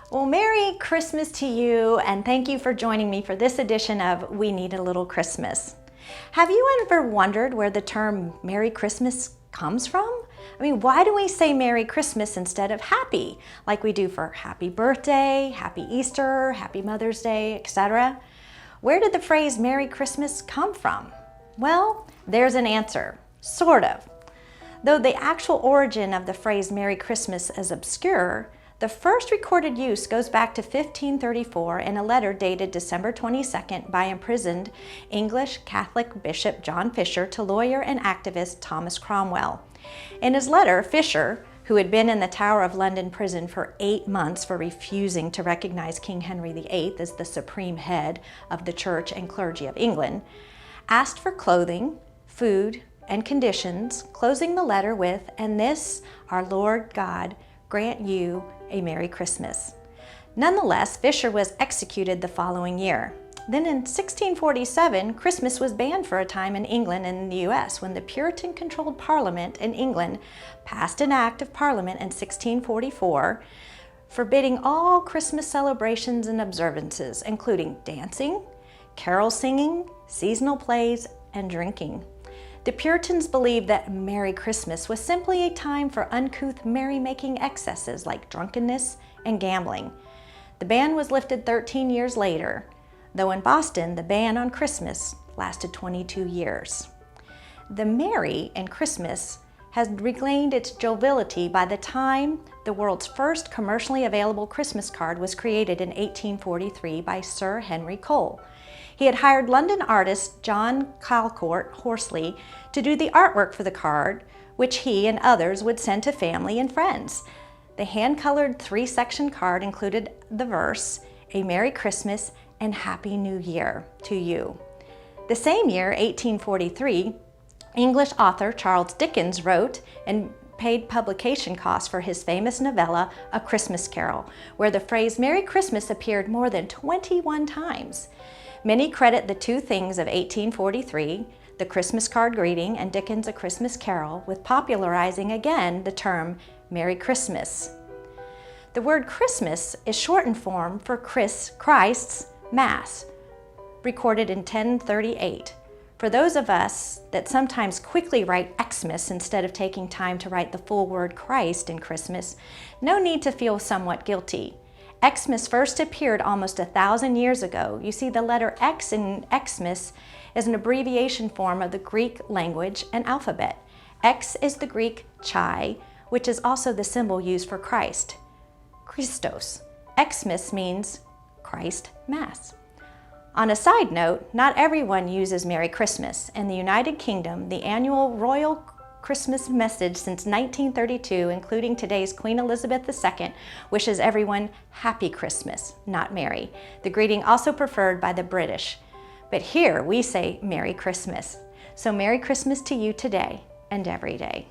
Well, Merry Christmas to you, and thank you for joining me for this edition of We Need a Little Christmas. Have you ever wondered where the term Merry Christmas comes from? I mean, why do we say Merry Christmas instead of Happy, like we do for Happy Birthday, Happy Easter, Happy Mother's Day, etc.? Where did the phrase Merry Christmas come from? Well, there's an answer, sort of. Though the actual origin of the phrase Merry Christmas is obscure, the first recorded use goes back to 1534 in a letter dated December 22nd by imprisoned English Catholic Bishop John Fisher to lawyer and activist Thomas Cromwell. In his letter, Fisher, who had been in the Tower of London prison for 8 months for refusing to recognize King Henry VIII as the supreme head of the Church and clergy of England, asked for clothing, food, and conditions, closing the letter with, "And this, our Lord God, grant you a Merry Christmas." Nonetheless, Fisher was executed the following year. Then in 1647, Christmas was banned for a time in England and the US when the Puritan-controlled Parliament in England passed an Act of Parliament in 1644 forbidding all Christmas celebrations and observances, including dancing, carol singing, seasonal plays, and drinking. The Puritans believed that Merry Christmas was simply a time for uncouth merrymaking excesses like drunkenness and gambling. The ban was lifted 13 years later, though in Boston, the ban on Christmas lasted 22 years. The Merry in Christmas has regained its joviality by the time the world's first commercially available Christmas card was created in 1843 by Sir Henry Cole. He had hired London artist John Calcourt Horsley to do the artwork for the card, which he and others would send to family and friends. The hand-colored 3-section card included the verse, "A Merry Christmas and Happy New Year to you." The same year, 1843, English author Charles Dickens wrote and paid publication costs for his famous novella, A Christmas Carol, where the phrase Merry Christmas appeared more than 21 times. Many credit the two things of 1843, the Christmas card greeting and Dickens' A Christmas Carol, with popularizing again the term Merry Christmas. The word Christmas is shortened form for Christ's Mass, recorded in 1038. For those of us that sometimes quickly write Xmas instead of taking time to write the full word Christ in Christmas, no need to feel somewhat guilty. Xmas first appeared almost 1,000 years ago. You see, the letter X in Xmas is an abbreviation form of the Greek language and alphabet. X is the Greek chi, which is also the symbol used for Christ. Christos. Xmas means Christ Mass. On a side note, not everyone uses Merry Christmas. In the United Kingdom, the annual royal Christmas message since 1932, including today's Queen Elizabeth II, wishes everyone Happy Christmas, not Merry. The greeting also preferred by the British. But here we say Merry Christmas. So Merry Christmas to you today and every day.